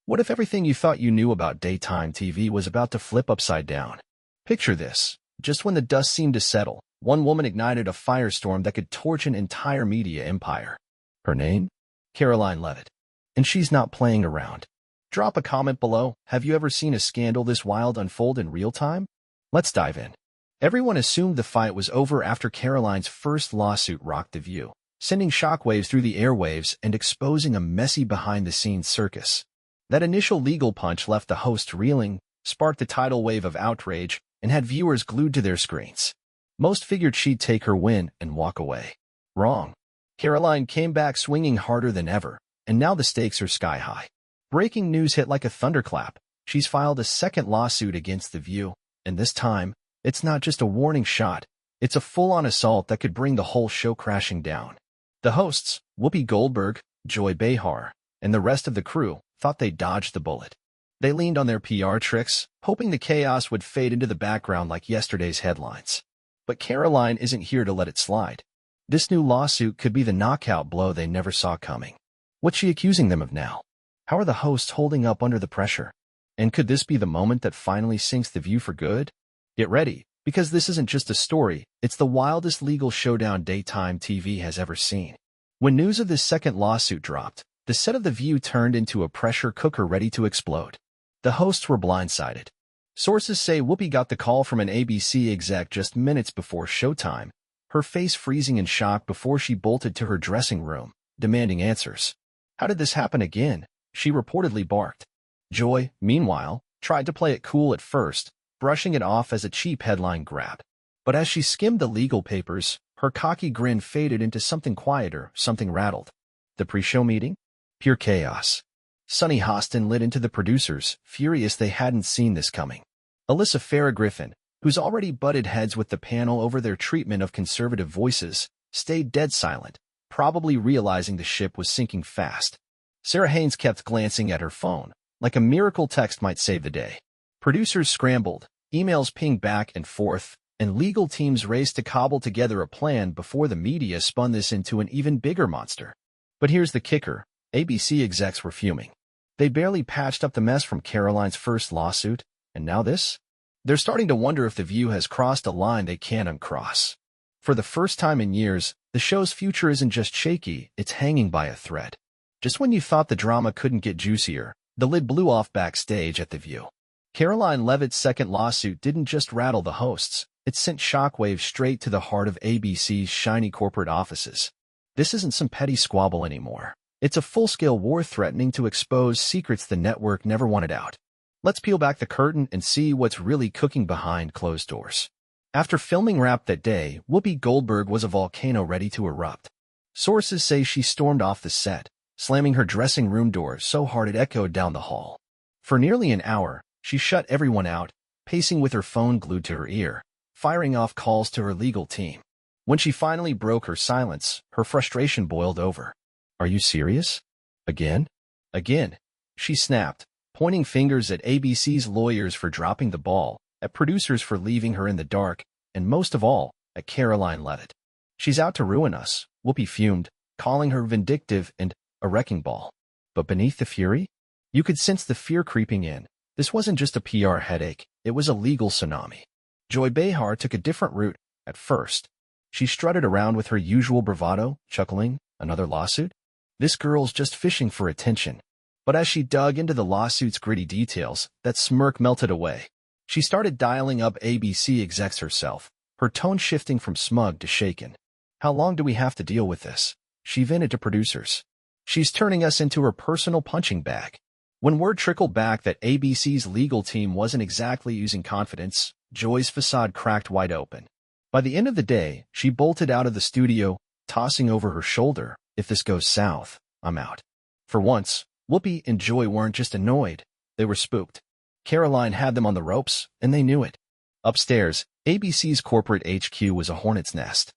What if everything you thought you knew about daytime TV was about to flip upside down? Picture this. Just when the dust seemed to settle, one woman ignited a firestorm that could torch an entire media empire. Her name? Karoline Leavitt. And she's not playing around. Drop a comment below. Have you ever seen a scandal this wild unfold in real time? Let's dive in. Everyone assumed the fight was over after Karoline's first lawsuit rocked the View, sending shockwaves through the airwaves and exposing a messy behind-the-scenes circus. That initial legal punch left the host reeling, sparked a tidal wave of outrage, and had viewers glued to their screens. Most figured she'd take her win and walk away. Wrong. Karoline came back swinging harder than ever, and now the stakes are sky high. Breaking news hit like a thunderclap. She's filed a second lawsuit against The View, and this time, it's not just a warning shot. It's a full-on assault that could bring the whole show crashing down. The hosts, Whoopi Goldberg, Behar, and the rest of the crew, thought they dodged the bullet. They leaned on their PR tricks, hoping the chaos would fade into the background like yesterday's headlines. But Karoline isn't here to let it slide. This new lawsuit could be the knockout blow they never saw coming. What's she accusing them of now? How are the hosts holding up under the pressure? And could this be the moment that finally sinks The View for good? Get ready, because this isn't just a story, it's the wildest legal showdown daytime TV has ever seen. When news of this second lawsuit dropped, the set of The View turned into a pressure cooker ready to explode. The hosts were blindsided. Sources say Whoopi got the call from an ABC exec just minutes before showtime, her face freezing in shock before she bolted to her dressing room, demanding answers. How did this happen again? She reportedly barked. Joy, meanwhile, tried to play it cool at first, brushing it off as a cheap headline grab. But as she skimmed the legal papers, her cocky grin faded into something quieter, something rattled. The pre-show meeting? Pure chaos. Sunny Hostin lit into the producers, furious they hadn't seen this coming. Alyssa Farah-Griffin, who's already butted heads with the panel over their treatment of conservative voices, stayed dead silent, probably realizing the ship was sinking fast. Sarah Haynes kept glancing at her phone, like a miracle text might save the day. Producers scrambled, emails pinged back and forth, and legal teams raced to cobble together a plan before the media spun this into an even bigger monster. But here's the kicker. ABC execs were fuming. They barely patched up the mess from Karoline's first lawsuit, and now this? They're starting to wonder if The View has crossed a line they can't uncross. For the first time in years, the show's future isn't just shaky, it's hanging by a thread. Just when you thought the drama couldn't get juicier, the lid blew off backstage at The View. Karoline Leavitt's second lawsuit didn't just rattle the hosts, it sent shockwaves straight to the heart of ABC's shiny corporate offices. This isn't some petty squabble anymore. It's a full-scale war threatening to expose secrets the network never wanted out. Let's peel back the curtain and see what's really cooking behind closed doors. After filming wrapped that day, Whoopi Goldberg was a volcano ready to erupt. Sources say she stormed off the set, slamming her dressing room door so hard it echoed down the hall. For nearly an hour, she shut everyone out, pacing with her phone glued to her ear, firing off calls to her legal team. When she finally broke her silence, her frustration boiled over. Are you serious? Again? Again, she snapped, pointing fingers at ABC's lawyers for dropping the ball, at producers for leaving her in the dark, and most of all, at Karoline Leavitt. She's out to ruin us, Whoopi fumed, calling her vindictive and a wrecking ball. But beneath the fury? You could sense the fear creeping in. This wasn't just a PR headache, it was a legal tsunami. Behar took a different route at first. She strutted around with her usual bravado, chuckling, another lawsuit? This girl's just fishing for attention. But as she dug into the lawsuit's gritty details, that smirk melted away. She started dialing up ABC execs herself, her tone shifting from smug to shaken. How long do we have to deal with this? She vented to producers. She's turning us into her personal punching bag. When word trickled back that ABC's legal team wasn't exactly using confidence, Joy's facade cracked wide open. By the end of the day, she bolted out of the studio, tossing over her shoulder, "If this goes south, I'm out." For once, Whoopi and Joy weren't just annoyed, they were spooked. Karoline had them on the ropes, and they knew it. Upstairs, ABC's corporate HQ was a hornet's nest.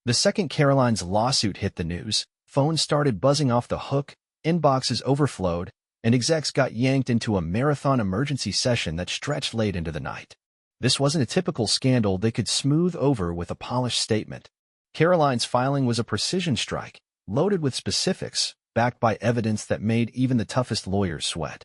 The second Karoline's lawsuit hit the news, phones started buzzing off the hook, inboxes overflowed, and execs got yanked into a marathon emergency session that stretched late into the night. This wasn't a typical scandal they could smooth over with a polished statement. Karoline's filing was a precision strike, loaded with specifics, backed by evidence that made even the toughest lawyers sweat.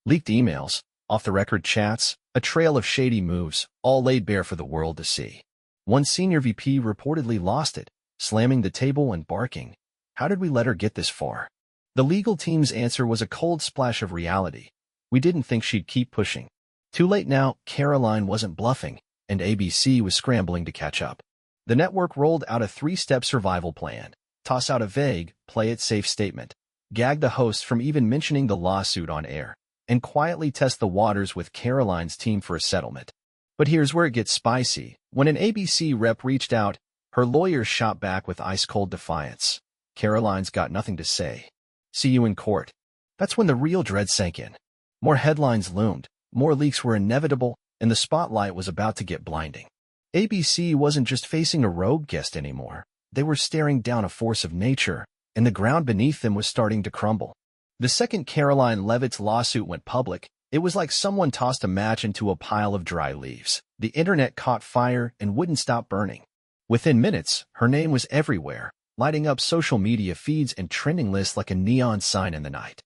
Leaked emails, off-the-record chats, a trail of shady moves, all laid bare for the world to see. One senior VP reportedly lost it, slamming the table and barking, "How did we let her get this far?" The legal team's answer was a cold splash of reality. "We didn't think she'd keep pushing." Too late now, Karoline wasn't bluffing, and ABC was scrambling to catch up. The network rolled out a three-step survival plan. Toss out a vague, play-it-safe statement. Gag the hosts from even mentioning the lawsuit on air. And quietly test the waters with Karoline's team for a settlement. But here's where it gets spicy. When an ABC rep reached out, her lawyer shot back with ice-cold defiance. "Karoline's got nothing to say. See you in court." That's when the real dread sank in. More headlines loomed, more leaks were inevitable, and the spotlight was about to get blinding. ABC wasn't just facing a rogue guest anymore. They were staring down a force of nature, and the ground beneath them was starting to crumble. The second Karoline Leavitt's lawsuit went public, it was like someone tossed a match into a pile of dry leaves. The internet caught fire and wouldn't stop burning. Within minutes, her name was everywhere, lighting up social media feeds and trending lists like a neon sign in the night.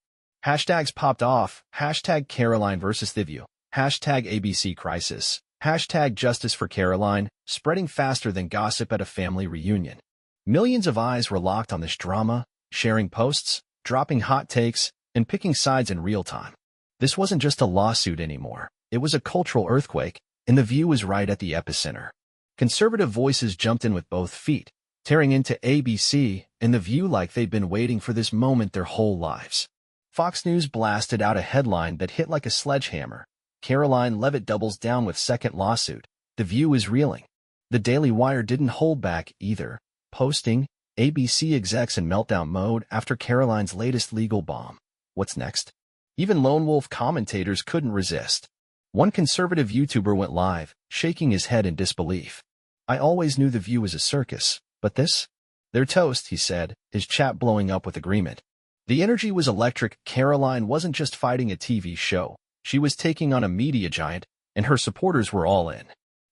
Hashtags popped off, hashtag Karoline versus The View, hashtag ABC crisis, hashtag justice for Karoline, spreading faster than gossip at a family reunion. Millions of eyes were locked on this drama, sharing posts, dropping hot takes, and picking sides in real time. This wasn't just a lawsuit anymore. It was a cultural earthquake, and The View was right at the epicenter. Conservative voices jumped in with both feet, tearing into ABC and The View like they'd been waiting for this moment their whole lives. Fox News blasted out a headline that hit like a sledgehammer. Karoline Leavitt doubles down with second lawsuit. The View is reeling. The Daily Wire didn't hold back either, posting, "ABC execs in meltdown mode after Karoline's latest legal bomb. What's next?" Even lone wolf commentators couldn't resist. One conservative YouTuber went live, shaking his head in disbelief. "I always knew The View was a circus, but this?" "They're toast," he said, his chat blowing up with agreement. The energy was electric. Karoline wasn't just fighting a TV show. She was taking on a media giant, and her supporters were all in.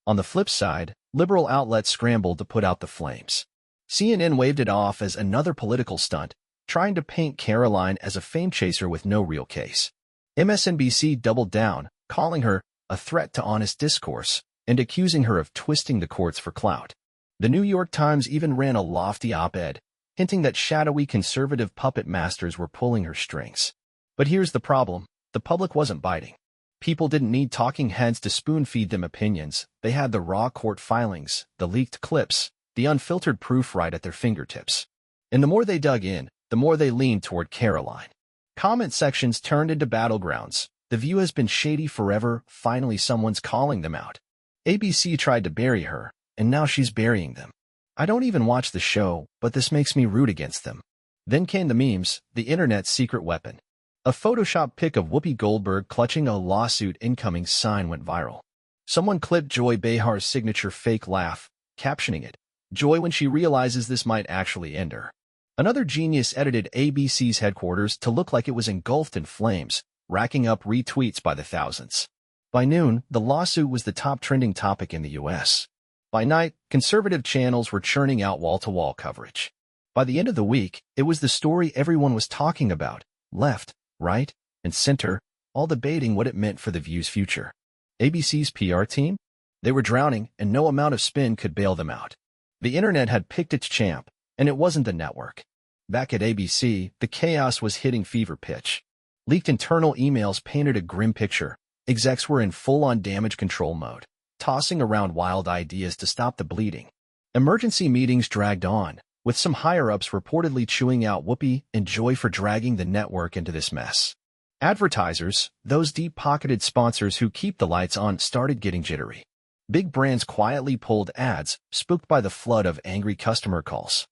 On the flip side, liberal outlets scrambled to put out the flames. CNN waved it off as another political stunt, trying to paint Karoline as a fame chaser with no real case. MSNBC doubled down, calling her a threat to honest discourse and accusing her of twisting the courts for clout. The New York Times even ran a lofty op-ed, hinting that shadowy conservative puppet masters were pulling her strings. But here's the problem. The public wasn't biting. People didn't need talking heads to spoon-feed them opinions. They had the raw court filings, the leaked clips, the unfiltered proof right at their fingertips. And the more they dug in, the more they leaned toward Karoline. Comment sections turned into battlegrounds. The View has been shady forever. Finally, someone's calling them out. ABC tried to bury her, and now she's burying them. I don't even watch the show, but this makes me root against them. Then came the memes, the internet's secret weapon. A Photoshop pic of Whoopi Goldberg clutching a lawsuit incoming sign went viral. Someone clipped Joy Behar's signature fake laugh, captioning it, "Joy when she realizes this might actually end her." Another genius edited ABC's headquarters to look like it was engulfed in flames, racking up retweets by the thousands. By noon, the lawsuit was the top trending topic in the U.S. By night, conservative channels were churning out wall-to-wall coverage. By the end of the week, it was the story everyone was talking about, left, right, and center, all debating what it meant for The View's future. ABC's PR team? They were drowning, and no amount of spin could bail them out. The internet had picked its champ, and it wasn't the network. Back at ABC, the chaos was hitting fever pitch. Leaked internal emails painted a grim picture. Execs were in full-on damage control mode, tossing around wild ideas to stop the bleeding. Emergency meetings dragged on, with some higher-ups reportedly chewing out Whoopi and Joy for dragging the network into this mess. Advertisers, those deep-pocketed sponsors who keep the lights on, started getting jittery. Big brands quietly pulled ads, spooked by the flood of angry customer calls.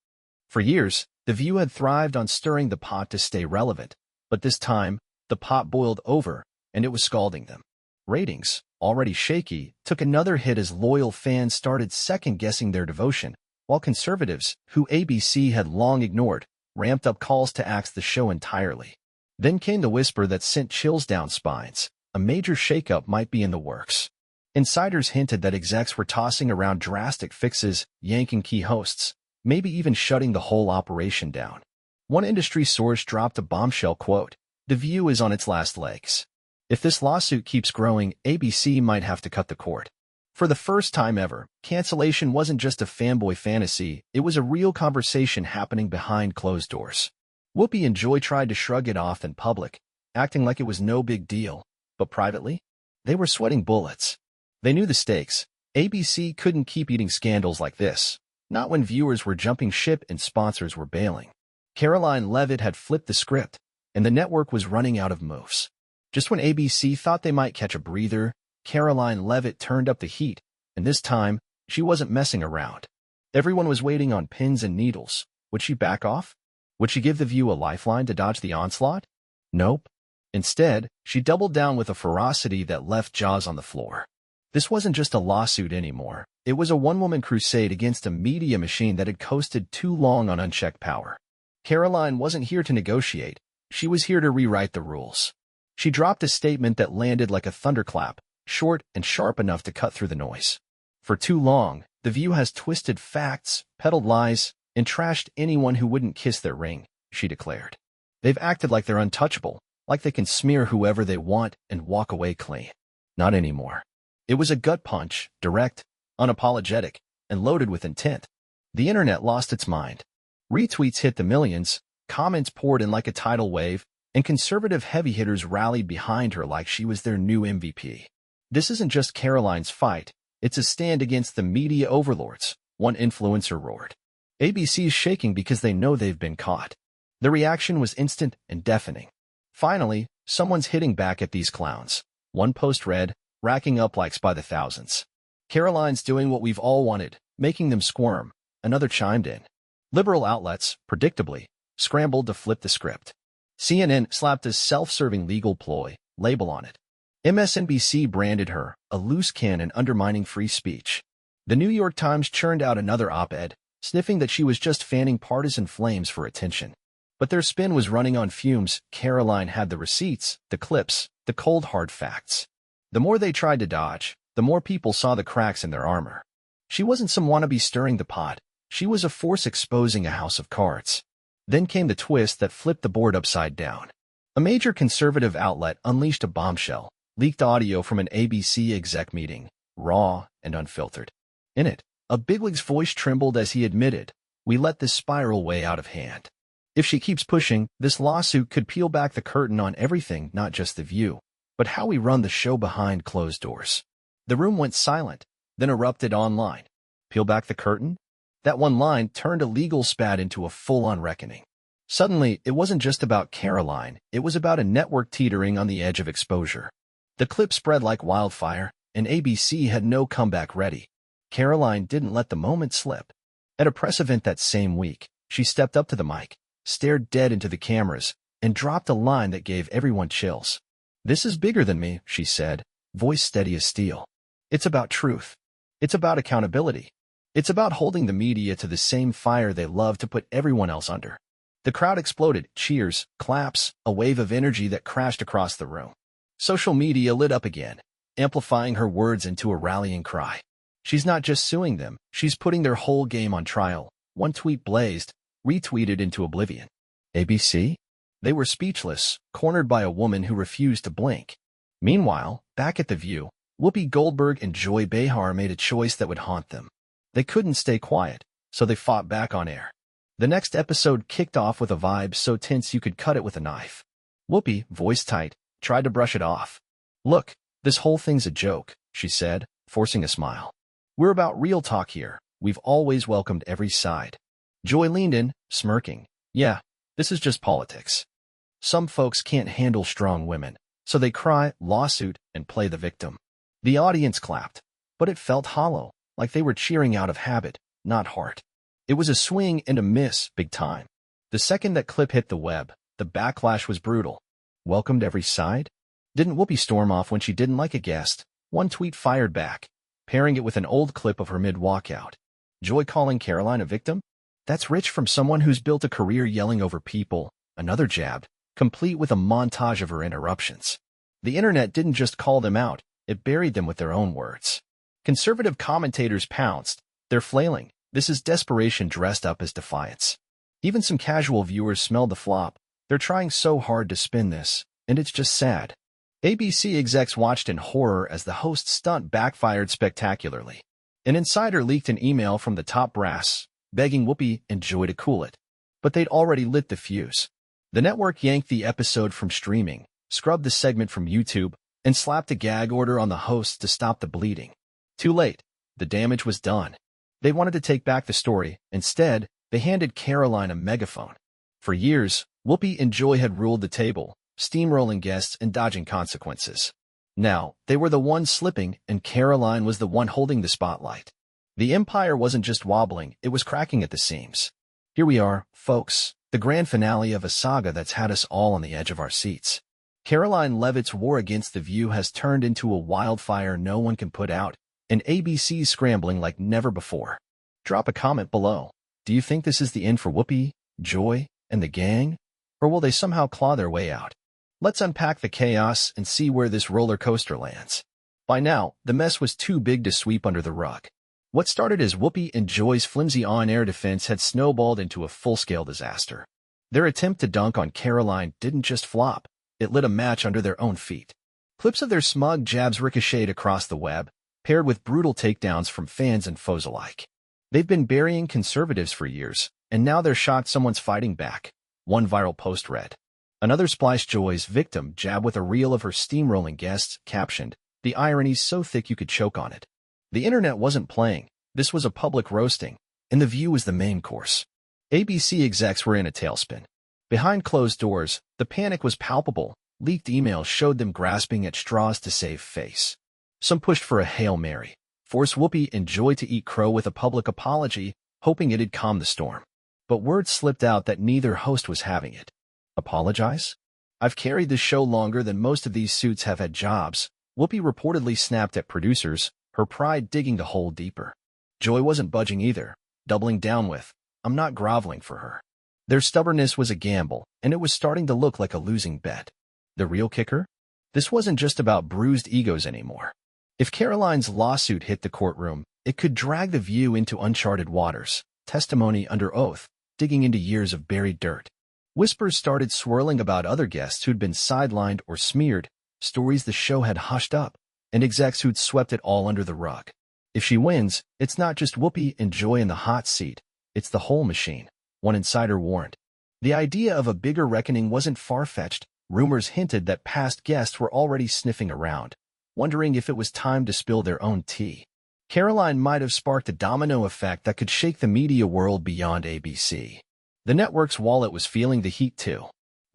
For years, The View had thrived on stirring the pot to stay relevant, but this time, the pot boiled over, and it was scalding them. Ratings, already shaky, took another hit as loyal fans started second-guessing their devotion, while conservatives, who ABC had long ignored, ramped up calls to axe the show entirely. Then came the whisper that sent chills down spines. A major shakeup might be in the works. Insiders hinted that execs were tossing around drastic fixes, yanking key hosts, maybe even shutting the whole operation down. One industry source dropped a bombshell quote, "The View is on its last legs." If this lawsuit keeps growing, ABC might have to cut the cord. For the first time ever, cancellation wasn't just a fanboy fantasy, it was a real conversation happening behind closed doors. Whoopi and Joy tried to shrug it off in public, acting like it was no big deal, but privately, they were sweating bullets. They knew the stakes. ABC couldn't keep eating scandals like this, not when viewers were jumping ship and sponsors were bailing. Karoline Leavitt had flipped the script, and the network was running out of moves. Just when ABC thought they might catch a breather, Karoline Leavitt turned up the heat, and this time, she wasn't messing around. Everyone was waiting on pins and needles. Would she back off? Would she give The View a lifeline to dodge the onslaught? Nope. Instead, she doubled down with a ferocity that left jaws on the floor. This wasn't just a lawsuit anymore. It was a one-woman crusade against a media machine that had coasted too long on unchecked power. Karoline wasn't here to negotiate. She was here to rewrite the rules. She dropped a statement that landed like a thunderclap, short and sharp enough to cut through the noise. For too long, The View has twisted facts, peddled lies, and trashed anyone who wouldn't kiss their ring, she declared. They've acted like they're untouchable, like they can smear whoever they want and walk away clean. Not anymore. It was a gut punch, direct, unapologetic, and loaded with intent. The internet lost its mind. Retweets hit the millions, comments poured in like a tidal wave, and conservative heavy hitters rallied behind her like she was their new MVP. This isn't just Karoline's fight, it's a stand against the media overlords, one influencer roared. ABC's shaking because they know they've been caught. The reaction was instant and deafening. Finally, someone's hitting back at these clowns. One post read, racking up likes by the thousands. Karoline's doing what we've all wanted, making them squirm. Another chimed in. Liberal outlets, predictably, scrambled to flip the script. CNN slapped a self-serving legal ploy label on it. MSNBC branded her a loose cannon undermining free speech. The New York Times churned out another op-ed, sniffing that she was just fanning partisan flames for attention. But their spin was running on fumes. Karoline had the receipts, the clips, the cold hard facts. The more they tried to dodge, the more people saw the cracks in their armor. She wasn't some wannabe stirring the pot. She was a force exposing a house of cards. Then came the twist that flipped the board upside down. A major conservative outlet unleashed a bombshell, leaked audio from an ABC exec meeting, raw and unfiltered. In it, a bigwig's voice trembled as he admitted, "We let this spiral way out of hand. If she keeps pushing, this lawsuit could peel back the curtain on everything, not just The View, but how we run the show behind closed doors." The room went silent, then erupted online. Peel back the curtain? That one line turned a legal spat into a full-on reckoning. Suddenly, it wasn't just about Karoline, it was about a network teetering on the edge of exposure. The clip spread like wildfire, and ABC had no comeback ready. Karoline didn't let the moment slip. At a press event that same week, she stepped up to the mic, stared dead into the cameras, and dropped a line that gave everyone chills. "This is bigger than me," she said, voice steady as steel. "It's about truth. It's about accountability. It's about holding the media to the same fire they love to put everyone else under." The crowd exploded, cheers, claps, a wave of energy that crashed across the room. Social media lit up again, amplifying her words into a rallying cry. She's not just suing them, she's putting their whole game on trial. One tweet blazed, retweeted into oblivion. ABC? They were speechless, cornered by a woman who refused to blink. Meanwhile, back at The View, Whoopi Goldberg and Joy Behar made a choice that would haunt them. They couldn't stay quiet, so they fought back on air. The next episode kicked off with a vibe so tense you could cut it with a knife. Whoopi, voice tight, tried to brush it off. "Look, this whole thing's a joke," she said, forcing a smile. "We're about real talk here. We've always welcomed every side." Joy leaned in, smirking. "Yeah, this is just politics. Some folks can't handle strong women, so they cry, lawsuit, and play the victim." The audience clapped, but it felt hollow, like they were cheering out of habit, not heart. It was a swing and a miss, big time. The second that clip hit the web, the backlash was brutal. Welcomed every side? Didn't Whoopi storm off when she didn't like a guest? One tweet fired back, pairing it with an old clip of her mid-walkout. Joy calling Karoline a victim? That's rich from someone who's built a career yelling over people. Another jabbed, complete with a montage of her interruptions. The internet didn't just call them out, it buried them with their own words. Conservative commentators pounced. They're flailing. This is desperation dressed up as defiance. Even some casual viewers smelled the flop. They're trying so hard to spin this, and it's just sad. ABC execs watched in horror as the host's stunt backfired spectacularly. An insider leaked an email from the top brass, begging Whoopi and Joy to cool it. But they'd already lit the fuse. The network yanked the episode from streaming, scrubbed the segment from YouTube, and slapped a gag order on the hosts to stop the bleeding. Too late. The damage was done. They wanted to take back the story. Instead, they handed Karoline a megaphone. For years, Whoopi and Joy had ruled the table, steamrolling guests and dodging consequences. Now, they were the ones slipping, and Karoline was the one holding the spotlight. The empire wasn't just wobbling, it was cracking at the seams. Here we are, folks, the grand finale of a saga that's had us all on the edge of our seats. Karoline Leavitt's war against The View has turned into a wildfire no one can put out, and ABC's scrambling like never before. Drop a comment below. Do you think this is the end for Whoopi, Joy, and the gang? Or will they somehow claw their way out? Let's unpack the chaos and see where this roller coaster lands. By now, the mess was too big to sweep under the rug. What started as Whoopi and Joy's flimsy on-air defense had snowballed into a full-scale disaster. Their attempt to dunk on Karoline didn't just flop, it lit a match under their own feet. Clips of their smug jabs ricocheted across the web, paired with brutal takedowns from fans and foes alike. They've been burying conservatives for years, and now they're shocked someone's fighting back. One viral post read. Another spliced Joy's victim jab with a reel of her steamrolling guests, captioned, "The irony's so thick you could choke on it." The internet wasn't playing. This was a public roasting, and The View was the main course. ABC execs were in a tailspin. Behind closed doors, the panic was palpable. Leaked emails showed them grasping at straws to save face. Some pushed for a Hail Mary, forced Whoopi and Joy to eat crow with a public apology, hoping it'd calm the storm. But word slipped out that neither host was having it. Apologize? I've carried this show longer than most of these suits have had jobs. Whoopi reportedly snapped at producers, her pride digging the hole deeper. Joy wasn't budging either, doubling down with, "I'm not groveling for her." Their stubbornness was a gamble, and it was starting to look like a losing bet. The real kicker? This wasn't just about bruised egos anymore. If Karoline's lawsuit hit the courtroom, it could drag The View into uncharted waters, testimony under oath, digging into years of buried dirt. Whispers started swirling about other guests who'd been sidelined or smeared, stories the show had hushed up, and execs who'd swept it all under the rug. If she wins, it's not just Whoopi and Joy in the hot seat, it's the whole machine, one insider warned. The idea of a bigger reckoning wasn't far-fetched. Rumors hinted that past guests were already sniffing around, wondering if it was time to spill their own tea. Karoline might have sparked a domino effect that could shake the media world beyond ABC. The network's wallet was feeling the heat too.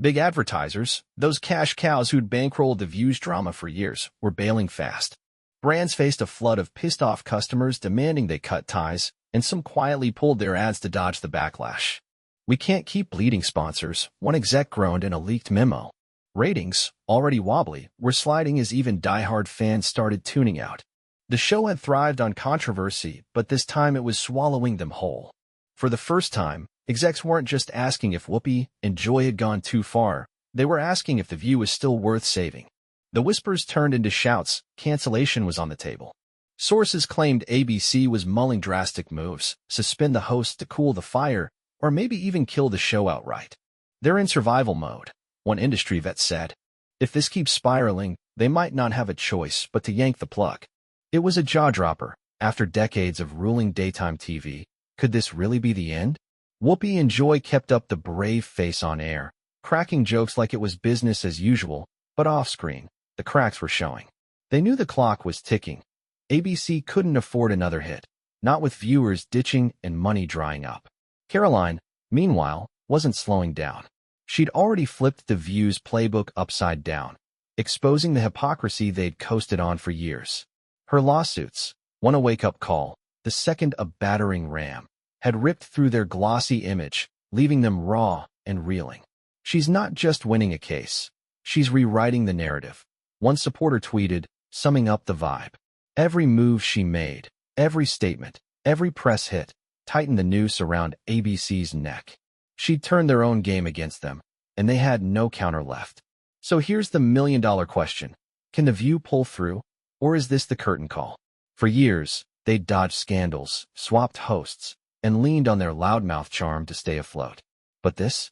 Big advertisers, those cash cows who'd bankrolled The View's drama for years, were bailing fast. Brands faced a flood of pissed-off customers demanding they cut ties, and some quietly pulled their ads to dodge the backlash. "We can't keep bleeding sponsors," one exec groaned in a leaked memo. Ratings, already wobbly, were sliding as even diehard fans started tuning out. The show had thrived on controversy, but this time it was swallowing them whole. For the first time, execs weren't just asking if Whoopi and Joy had gone too far, they were asking if The View was still worth saving. The whispers turned into shouts, cancellation was on the table. Sources claimed ABC was mulling drastic moves, suspend the host to cool the fire, or maybe even kill the show outright. "They're in survival mode," one industry vet said. If this keeps spiraling, they might not have a choice but to yank the plug. It was a jaw-dropper. After decades of ruling daytime TV, could this really be the end? Whoopi and Joy kept up the brave face on air, cracking jokes like it was business as usual, but off-screen, the cracks were showing. They knew the clock was ticking. ABC couldn't afford another hit, not with viewers ditching and money drying up. Karoline, meanwhile, wasn't slowing down. She'd already flipped The View's playbook upside down, exposing the hypocrisy they'd coasted on for years. Her lawsuits, one a wake-up call, the second a battering ram, had ripped through their glossy image, leaving them raw and reeling. She's not just winning a case, she's rewriting the narrative. One supporter tweeted, summing up the vibe. Every move she made, every statement, every press hit, tightened the noose around ABC's neck. She'd turned their own game against them, and they had no counter left. So here's the million-dollar question. Can The View pull through, or is this the curtain call? For years, they'd dodged scandals, swapped hosts, and leaned on their loudmouth charm to stay afloat. But this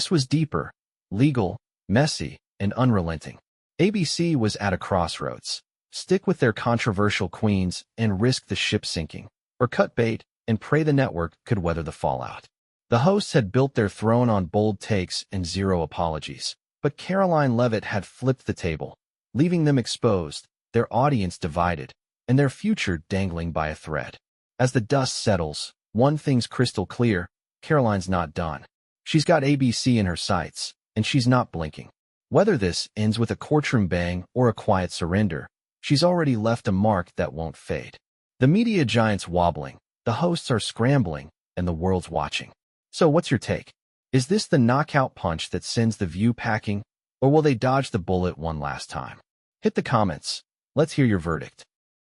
was deeper, legal, messy, and unrelenting. ABC was at a crossroads. Stick with their controversial queens and risk the ship sinking, or cut bait and pray the network could weather the fallout. The hosts had built their throne on bold takes and zero apologies, but Karoline Leavitt had flipped the table, leaving them exposed, their audience divided, and their future dangling by a thread. As the dust settles, one thing's crystal clear: Karoline's not done. She's got ABC in her sights, and she's not blinking. Whether this ends with a courtroom bang or a quiet surrender, she's already left a mark that won't fade. The media giant's wobbling, the hosts are scrambling, and the world's watching. So what's your take? Is this the knockout punch that sends the view packing, or will they dodge the bullet one last time? Hit the comments. Let's hear your verdict.